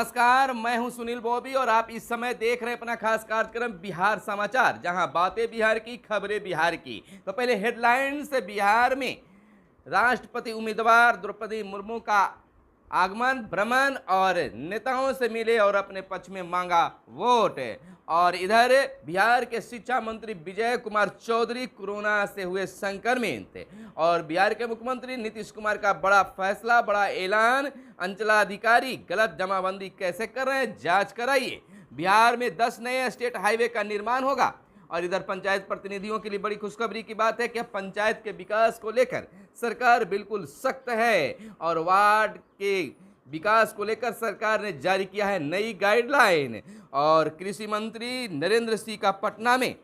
नमस्कार, मैं हूं सुनील बॉबी और आप इस समय देख रहे हैं अपना खास कार्यक्रम बिहार समाचार, जहां बातें बिहार की, खबरें बिहार की। तो पहले हेडलाइंस। बिहार में राष्ट्रपति उम्मीदवार द्रौपदी मुर्मू का आगमन, भ्रमण और नेताओं से मिले और अपने पक्ष में मांगा वोट। और इधर बिहार के शिक्षा मंत्री विजय कुमार चौधरी कोरोना से हुए संक्रमित। और बिहार के मुख्यमंत्री नीतीश कुमार का बड़ा फैसला, बड़ा ऐलान। अंचलाधिकारी गलत जमाबंदी कैसे कर रहे हैं, जांच कराइए। बिहार में 10 नए स्टेट हाईवे का निर्माण होगा। और इधर पंचायत प्रतिनिधियों के लिए बड़ी खुशखबरी की बात है कि पंचायत के विकास को लेकर सरकार बिल्कुल सख्त है और वार्ड के विकास को लेकर सरकार ने जारी किया है नई गाइडलाइन। और कृषि मंत्री नरेंद्र सिंह का पटना में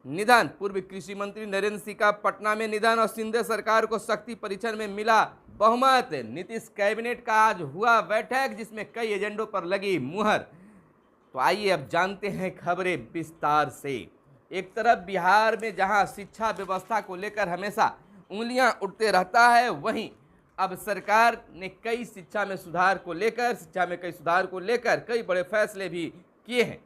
निधन, पूर्व कृषि मंत्री नरेंद्र सिंह का पटना में निधन। और सिंधिया सरकार को शक्ति परीक्षण में मिला बहुमत। नीतीश कैबिनेट का आज हुआ बैठक, जिसमें कई एजेंडों पर लगी मुहर। तो आइए अब जानते हैं खबरें विस्तार से। एक तरफ बिहार में जहां शिक्षा व्यवस्था को लेकर हमेशा उंगलियां उठते रहता है, वहीं अब सरकार ने कई शिक्षा में सुधार को लेकर कई बड़े फैसले भी किए हैं।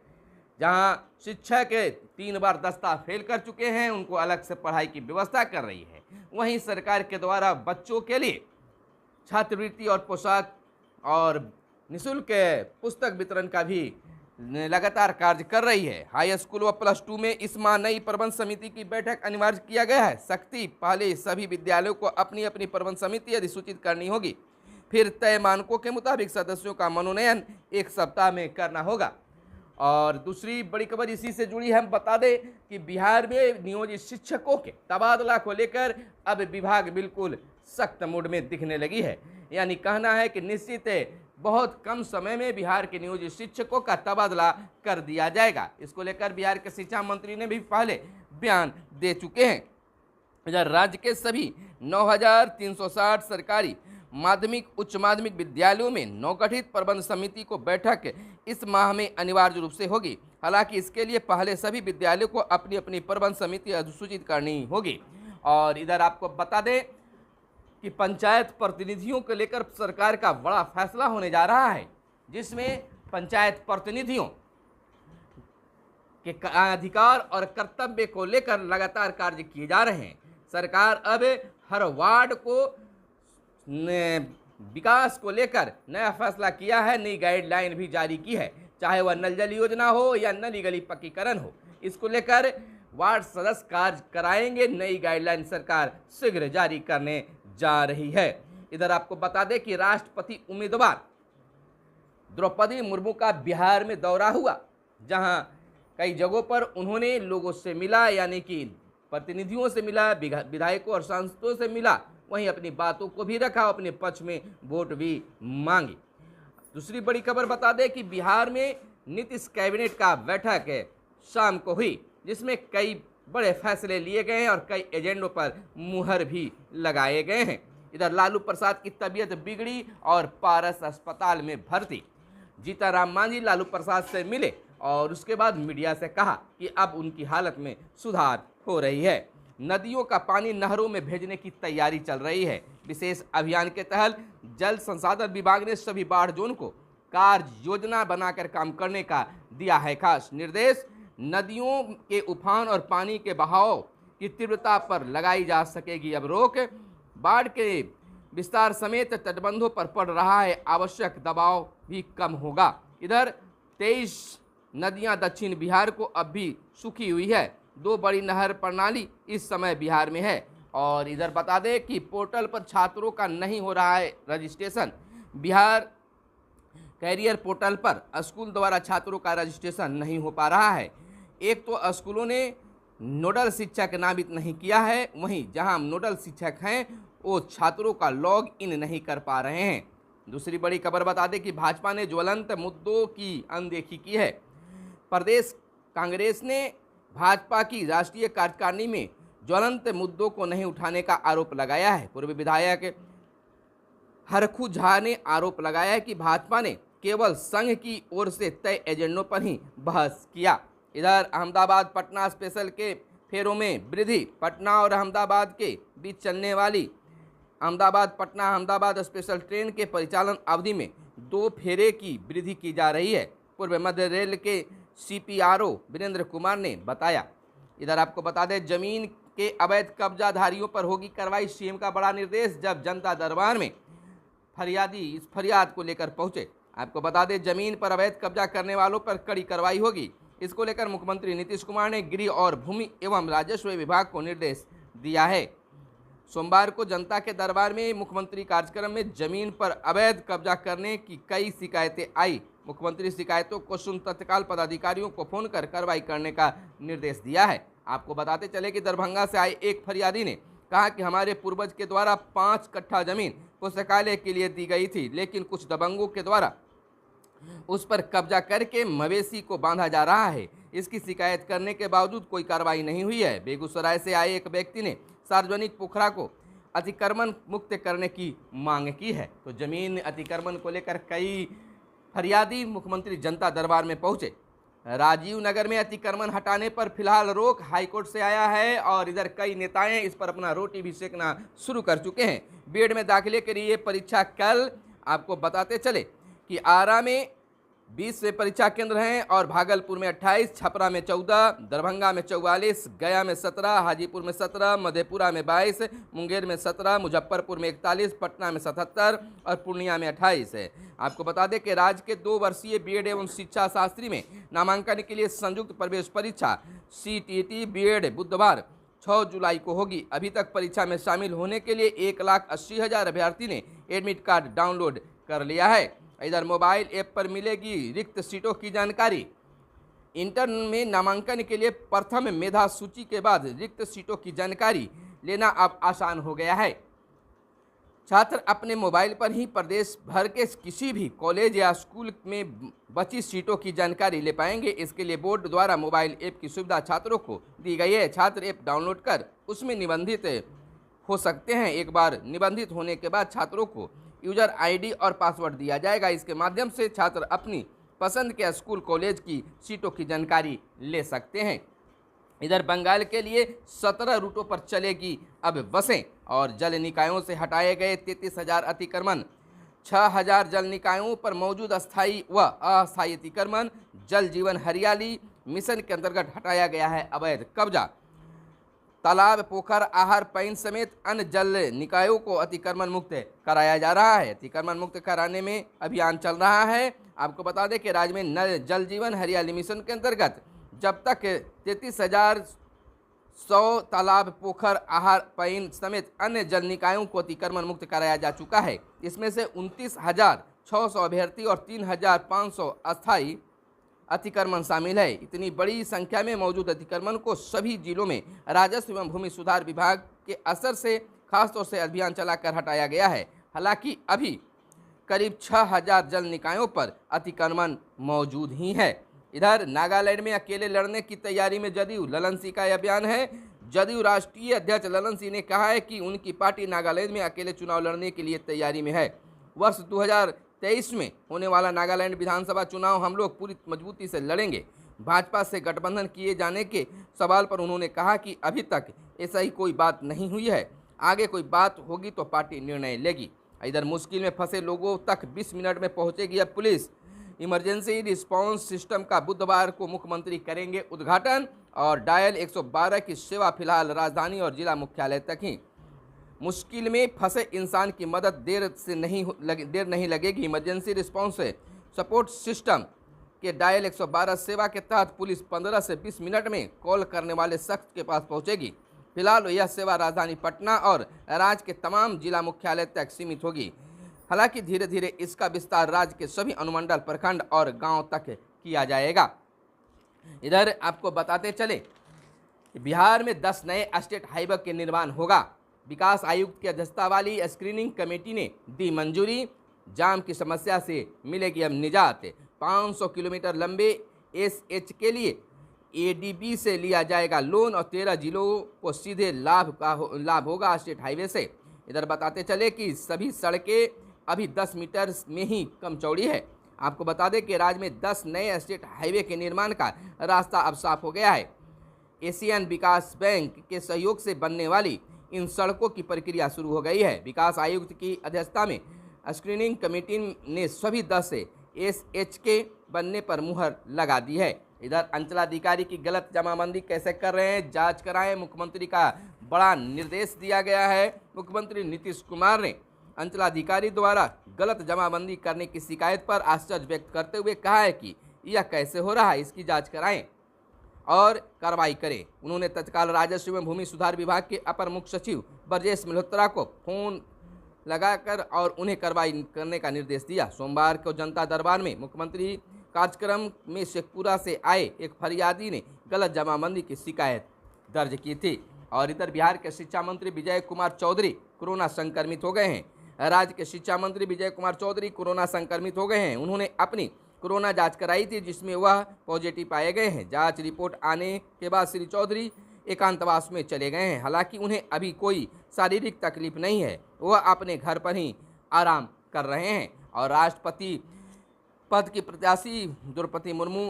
जहां शिक्षा के 3 बार दस्ता फेल कर चुके हैं, उनको अलग से पढ़ाई की व्यवस्था कर रही है। वहीं सरकार के द्वारा बच्चों के लिए छात्रवृत्ति और पोशाक और निःशुल्क पुस्तक वितरण का भी लगातार कार्य कर रही है। हाई स्कूल व +2 में इस माह नई प्रबंध समिति की बैठक अनिवार्य किया गया है। सख्ती, पहले सभी विद्यालयों को अपनी अपनी प्रबंध समिति अधिसूचित करनी होगी, फिर तय मानकों के मुताबिक सदस्यों का मनोनयन 1 सप्ताह में करना होगा। और दूसरी बड़ी खबर इसी से जुड़ी है। हम बता दें कि बिहार में नियोजित शिक्षकों के तबादला को लेकर अब विभाग बिल्कुल सख्त मूड में दिखने लगी है। यानी कहना है कि निश्चित बहुत कम समय में बिहार के नियोजित शिक्षकों का तबादला कर दिया जाएगा। इसको लेकर बिहार के शिक्षा मंत्री ने भी पहले बयान दे चुके हैं। इधर राज्य के सभी 9,360 सरकारी माध्यमिक, उच्च माध्यमिक विद्यालयों में नवगठित प्रबंध समिति को बैठक इस माह में अनिवार्य रूप से होगी। हालांकि इसके लिए पहले सभी विद्यालयों को अपनी अपनी प्रबंध समिति अधिसूचित करनी होगी। और इधर आपको बता दें कि पंचायत प्रतिनिधियों को लेकर सरकार का बड़ा फैसला होने जा रहा है, जिसमें पंचायत प्रतिनिधियों के अधिकार और कर्तव्य को लेकर लगातार कार्य किए जा रहे हैं। सरकार अब हर वार्ड को विकास को लेकर नया फैसला किया है, नई गाइडलाइन भी जारी की है। चाहे वह नल जल योजना हो या नली गली पक्कीकरण हो, इसको लेकर वार्ड सदस्य कार्य कराएंगे। नई गाइडलाइन सरकार शीघ्र जारी करने जा रही है। इधर आपको बता दें कि राष्ट्रपति उम्मीदवार द्रौपदी मुर्मू का बिहार में दौरा हुआ, जहां कई जगहों पर उन्होंने लोगों से मिला, यानी कि प्रतिनिधियों से मिला, विधायकों और सांसदों से मिला। वहीं अपनी बातों को भी रखा, अपने पक्ष में वोट भी मांगी। दूसरी बड़ी खबर बता दें कि बिहार में नीतीश कैबिनेट का बैठक शाम को हुई, जिसमें कई बड़े फैसले लिए गए हैं और कई एजेंडों पर मुहर भी लगाए गए हैं। इधर लालू प्रसाद की तबीयत बिगड़ी और पारस अस्पताल में भर्ती। जीतनराम मांझी लालू प्रसाद से मिले और उसके बाद मीडिया से कहा कि अब उनकी हालत में सुधार हो रही है। नदियों का पानी नहरों में भेजने की तैयारी चल रही है। विशेष अभियान के तहत जल संसाधन विभाग ने सभी बाढ़ जोन को कार्य योजना बनाकर काम करने का दिया है खास निर्देश। नदियों के उफान और पानी के बहाव की तीव्रता पर लगाई जा सकेगी अब रोक। बाढ़ के विस्तार समेत तटबंधों पर पड़ रहा है आवश्यक दबाव भी कम होगा। इधर 23 नदियां दक्षिण बिहार को अब भी सूखी हुई है। 2 बड़ी नहर प्रणाली इस समय बिहार में है। और इधर बता दें कि पोर्टल पर छात्रों का नहीं हो रहा है रजिस्ट्रेशन। बिहार कैरियर पोर्टल पर स्कूल द्वारा छात्रों का रजिस्ट्रेशन नहीं हो पा रहा है। एक तो स्कूलों ने नोडल शिक्षक नामित नहीं किया है, वहीं जहां नोडल शिक्षक हैं वो छात्रों का लॉग इन नहीं कर पा रहे हैं। दूसरी बड़ी खबर बता दें कि भाजपा ने ज्वलंत मुद्दों की अनदेखी की है। प्रदेश कांग्रेस ने भाजपा की राष्ट्रीय कार्यकारिणी में ज्वलंत मुद्दों को नहीं उठाने का आरोप लगाया है। पूर्व विधायक हरखू झा ने आरोप लगाया है कि भाजपा ने केवल संघ की ओर से तय एजेंडों पर ही बहस किया। इधर अहमदाबाद पटना स्पेशल के फेरों में वृद्धि। पटना और अहमदाबाद के बीच चलने वाली अहमदाबाद पटना अहमदाबाद स्पेशल ट्रेन के परिचालन अवधि में 2 फेरे की वृद्धि की जा रही है, पूर्व मध्य रेल के CPRO वीरेंद्र कुमार ने बताया। इधर आपको बता दें, जमीन के अवैध कब्जाधारियों पर होगी कार्रवाई, सीएम का बड़ा निर्देश। जब जनता दरबार में फरियादी इस फरियाद को लेकर पहुंचे, आपको बता दें, जमीन पर अवैध कब्जा करने वालों पर कड़ी कार्रवाई होगी। इसको लेकर मुख्यमंत्री नीतीश कुमार ने गृह और भूमि एवं राजस्व विभाग को निर्देश दिया है। सोमवार को जनता के दरबार में मुख्यमंत्री कार्यक्रम में जमीन पर अवैध कब्जा करने की कई शिकायतें आई। मुख्यमंत्री शिकायतों को सुन तत्काल पदाधिकारियों को फोन कर कार्रवाई करने का निर्देश दिया है। आपको बताते चले कि दरभंगा से आए एक फरियादी ने कहा कि हमारे पूर्वज के द्वारा 5 कट्ठा जमीन पुस्तकालय के लिए दी गई थी, लेकिन कुछ दबंगों के द्वारा उस पर कब्जा करके मवेशी को बांधा जा रहा है। इसकी शिकायत करने के बावजूद कोई कार्रवाई नहीं हुई है। बेगूसराय से आए एक व्यक्ति ने सार्वजनिक पोखरा को अतिक्रमण मुक्त करने की मांग की है। तो जमीन अतिक्रमण को लेकर कई फरियादी मुख्यमंत्री जनता दरबार में पहुंचे। राजीव नगर में अतिक्रमण हटाने पर फिलहाल रोक हाईकोर्ट से आया है और इधर कई नेताएं इस पर अपना रोटी भी सेकना शुरू कर चुके हैं। बीएड में दाखिले के लिए परीक्षा कल। आपको बताते चले कि आरा में 20 से परीक्षा केंद्र हैं और भागलपुर में 28, छपरा में 14, दरभंगा में 44, गया में 17, हाजीपुर में 17, मधेपुरा में 22, मुंगेर में 17, मुजफ्फरपुर में 41, पटना में 77 और पूर्णिया में 28 है। आपको बता दें कि राज्य के 2 वर्षीय बीएड एवं शिक्षा शास्त्री में नामांकन के लिए संयुक्त प्रवेश परीक्षा CTET बीएड बुधवार 6 जुलाई को होगी। अभी तक परीक्षा में शामिल होने के लिए 1,80,000 अभ्यर्थी ने एडमिट कार्ड डाउनलोड कर लिया है। इधर मोबाइल ऐप पर मिलेगी रिक्त सीटों की जानकारी। इंटर में नामांकन के लिए प्रथम मेधा सूची के बाद रिक्त सीटों की जानकारी लेना अब आसान हो गया है। छात्र अपने मोबाइल पर ही प्रदेश भर के किसी भी कॉलेज या स्कूल में बची सीटों की जानकारी ले पाएंगे। इसके लिए बोर्ड द्वारा मोबाइल ऐप की सुविधा छात्रों को दी गई है। छात्र ऐप डाउनलोड कर उसमें निबंधित हो सकते हैं। एक बार निबंधित होने के बाद छात्रों को यूजर ID और पासवर्ड दिया जाएगा। इसके माध्यम से छात्र अपनी पसंद के स्कूल कॉलेज की सीटों की जानकारी ले सकते हैं। इधर बंगाल के लिए 17 रूटों पर चलेगी अब बसें और जल निकायों से हटाए गए 33,000 अतिक्रमण। 6,000 जल निकायों पर मौजूद अस्थायी व अस्थायी अतिक्रमण। जल जीवन हरियाली मिशन के अंतर्गत हटाया गया है अवैध कब्जा। तालाब, पोखर, आहर, पैन समेत अन्य जल निकायों को अतिक्रमण मुक्त कराया जा रहा है। अतिक्रमण मुक्त कराने में अभियान चल रहा है। आपको बता दें कि राज्य में नल जल जीवन हरियाली मिशन के अंतर्गत जब तक 33,100 तालाब, पोखर, आहर, पैन समेत अन्य जल निकायों को अतिक्रमण मुक्त कराया जा चुका है। इसमें से 29,600 अभ्यर्थी और 3,500 अस्थायी अतिक्रमण शामिल है। इतनी बड़ी संख्या में मौजूद अतिक्रमण को सभी जिलों में राजस्व एवं भूमि सुधार विभाग के असर से खासतौर से अभियान चलाकर हटाया गया है। हालांकि अभी करीब 6,000 जल निकायों पर अतिक्रमण मौजूद ही है। इधर नागालैंड में अकेले लड़ने की तैयारी में जदयू। ललन सिंह का अभियान है। जदयू राष्ट्रीय अध्यक्ष ललन सिंह ने कहा है कि उनकी पार्टी नागालैंड में अकेले चुनाव लड़ने के लिए तैयारी में है। वर्ष 2023 में होने वाला नागालैंड विधानसभा चुनाव हम लोग पूरी मजबूती से लड़ेंगे। भाजपा से गठबंधन किए जाने के सवाल पर उन्होंने कहा कि अभी तक ऐसा ही कोई बात नहीं हुई है, आगे कोई बात होगी तो पार्टी निर्णय लेगी। इधर मुश्किल में फंसे लोगों तक 20 मिनट में पहुंचेगी अब पुलिस। इमरजेंसी रिस्पांस सिस्टम का बुधवार को मुख्यमंत्री करेंगे उद्घाटन और डायल 112 की सेवा फिलहाल राजधानी और जिला मुख्यालय तक ही। मुश्किल में फंसे इंसान की मदद देर नहीं लगेगी। इमरजेंसी रिस्पांस सपोर्ट सिस्टम के डायल 112 सेवा के तहत पुलिस 15 से 20 मिनट में कॉल करने वाले शख्स के पास पहुंचेगी। फिलहाल यह सेवा राजधानी पटना और राज्य के तमाम जिला मुख्यालय तक सीमित होगी। हालांकि धीरे धीरे इसका विस्तार राज्य के सभी अनुमंडल, प्रखंड और गांव तक किया जाएगा। इधर आपको बताते चले कि बिहार में 10 नए स्टेट हाईवे के निर्माण होगा। विकास आयुक्त की अध्यक्षता वाली स्क्रीनिंग कमेटी ने दी मंजूरी। जाम की समस्या से मिलेगी अब निजात। 500 किलोमीटर लंबे SH के लिए ADB से लिया जाएगा लोन और 13 जिलों को सीधे लाभ होगा स्टेट हाईवे से। इधर बताते चले कि सभी सड़कें अभी 10 मीटर में ही कम चौड़ी है। आपको बता दें कि राज्य में 10 नए स्टेट हाईवे के निर्माण का रास्ता अब साफ हो गया है। एशियन विकास बैंक के सहयोग से बनने वाली इन सड़कों की प्रक्रिया शुरू हो गई है। विकास आयुक्त की अध्यक्षता में स्क्रीनिंग कमेटी ने सभी 10 SHK बनने पर मुहर लगा दी है। इधर अंचलाधिकारी की गलत जमाबंदी कैसे कर रहे हैं, जांच कराएं, मुख्यमंत्री का बड़ा निर्देश दिया गया है। मुख्यमंत्री नीतीश कुमार ने अंचलाधिकारी द्वारा गलत जमाबंदी करने की शिकायत पर आश्चर्य व्यक्त करते हुए कहा है कि यह कैसे हो रहा है, इसकी जांच कराएं और कार्रवाई करें। उन्होंने तत्काल राजस्व एवं भूमि सुधार विभाग के अपर मुख्य सचिव ब्रजेश मल्होत्रा को फोन लगाकर और उन्हें कार्रवाई करने का निर्देश दिया। सोमवार को जनता दरबार में मुख्यमंत्री कार्यक्रम में शेखपुरा से आए एक फरियादी ने गलत जमाबंदी की शिकायत दर्ज की थी। और इधर बिहार के शिक्षा मंत्री विजय कुमार चौधरी कोरोना संक्रमित हो गए हैं। राज्य के शिक्षा मंत्री विजय कुमार चौधरी कोरोना संक्रमित हो गए हैं। उन्होंने अपनी कोरोना जांच कराई थी, जिसमें वह पॉजिटिव पाए गए हैं। जांच रिपोर्ट आने के बाद श्री चौधरी एकांतवास में चले गए हैं। हालांकि उन्हें अभी कोई शारीरिक तकलीफ नहीं है, वह अपने घर पर ही आराम कर रहे हैं। और राष्ट्रपति पद की प्रत्याशी द्रौपदी मुर्मू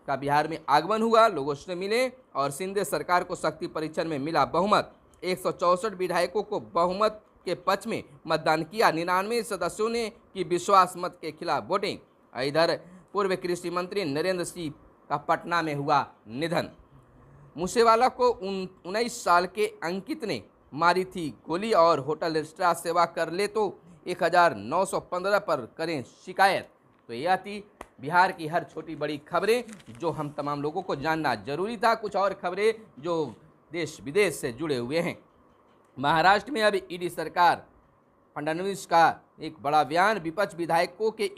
का बिहार में आगमन हुआ, लोगों से मिले और शिंदे सरकार को शक्ति परीक्षण में मिला बहुमत। 164 विधायकों को बहुमत के पक्ष में मतदान किया। 99 सदस्यों ने की विश्वास मत के खिलाफ वोटिंग। इधर पूर्व कृषि मंत्री नरेंद्र सिंह का पटना में हुआ निधन। मूसेवाला को 19 साल के अंकित ने मारी थी गोली और होटल रेस्टोरेंट सेवा कर ले तो 1915 पर करें शिकायत। तो यह थी बिहार की हर छोटी बड़ी खबरें जो हम तमाम लोगों को जानना जरूरी था। कुछ और खबरें जो देश विदेश से जुड़े हुए हैं। महाराष्ट्र में अब ईडी सरकार, फडणवीस का एक बड़ा बयान। विपक्ष विधायकों के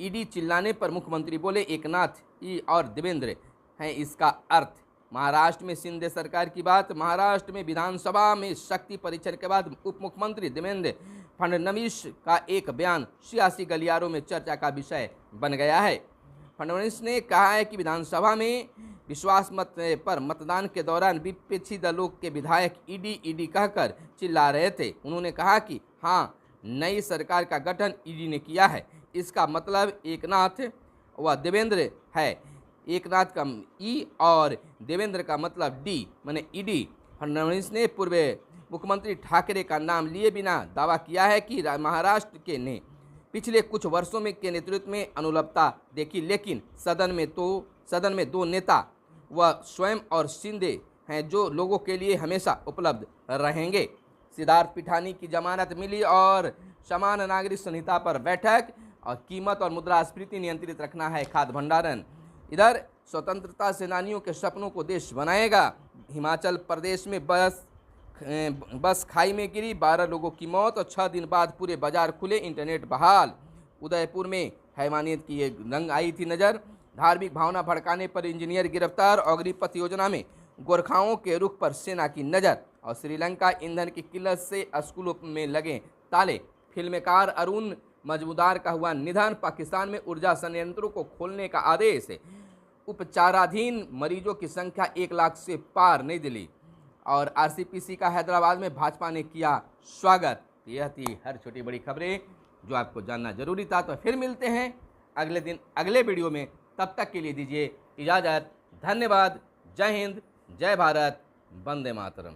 ईडी चिल्लाने पर मुख्यमंत्री बोले एकनाथ और देवेंद्र हैं इसका अर्थ। महाराष्ट्र में शिंदे सरकार की बात। महाराष्ट्र में विधानसभा में शक्ति परीक्षण के बाद उप मुख्यमंत्री देवेंद्र फडणवीस का एक बयान सियासी गलियारों में चर्चा का विषय बन गया है। फडणवीस ने कहा है कि विधानसभा में विश्वास मत पर मतदान के दौरान विपक्षी दलों के विधायक ईडी कहकर चिल्ला रहे थे। उन्होंने कहा कि हाँ, नई सरकार का गठन ईडी ने किया है, इसका मतलब एकनाथ व देवेंद्र है। एकनाथ का ई और देवेंद्र का मतलब डी, माने ईडी। फडणवीस ने पूर्व मुख्यमंत्री ठाकरे का नाम लिए बिना दावा किया है कि महाराष्ट्र के ने पिछले कुछ वर्षों में के नेतृत्व में अनुलभता देखी, लेकिन सदन में दो नेता व स्वयं और शिंदे हैं जो लोगों के लिए हमेशा उपलब्ध रहेंगे। सिद्धार्थ पिठानी की जमानत मिली और समान नागरिक संहिता पर बैठक। और कीमत और मुद्रास्फीति नियंत्रित रखना है खाद्य भंडारण। इधर स्वतंत्रता सेनानियों के सपनों को देश बनाएगा। हिमाचल प्रदेश में बस खाई में गिरी, 12 लोगों की मौत और 6 दिन बाद पूरे बाजार खुले, इंटरनेट बहाल। उदयपुर में हैवानियत की एक रंग आई थी नज़र। धार्मिक भावना भड़काने पर इंजीनियर गिरफ्तार। अग्निपथ योजना में गोरखाओं के रुख पर सेना की नज़र। और श्रीलंका ईंधन की किल्लत से स्कूलों में लगे ताले। फिल्मकार अरुण मजूमदार का हुआ निधन। पाकिस्तान में ऊर्जा संयंत्रों को खोलने का आदेश। उपचाराधीन मरीजों की संख्या 1 लाख से पार। नई दिल्ली और आरसीपीसी का हैदराबाद में भाजपा ने किया स्वागत। यह थी हर छोटी बड़ी खबरें जो आपको जानना जरूरी था। तो फिर मिलते हैं अगले दिन अगले वीडियो में। तब तक के लिए दीजिए इजाज़त। धन्यवाद। जय हिंद, जय भारत, वंदे मातरम।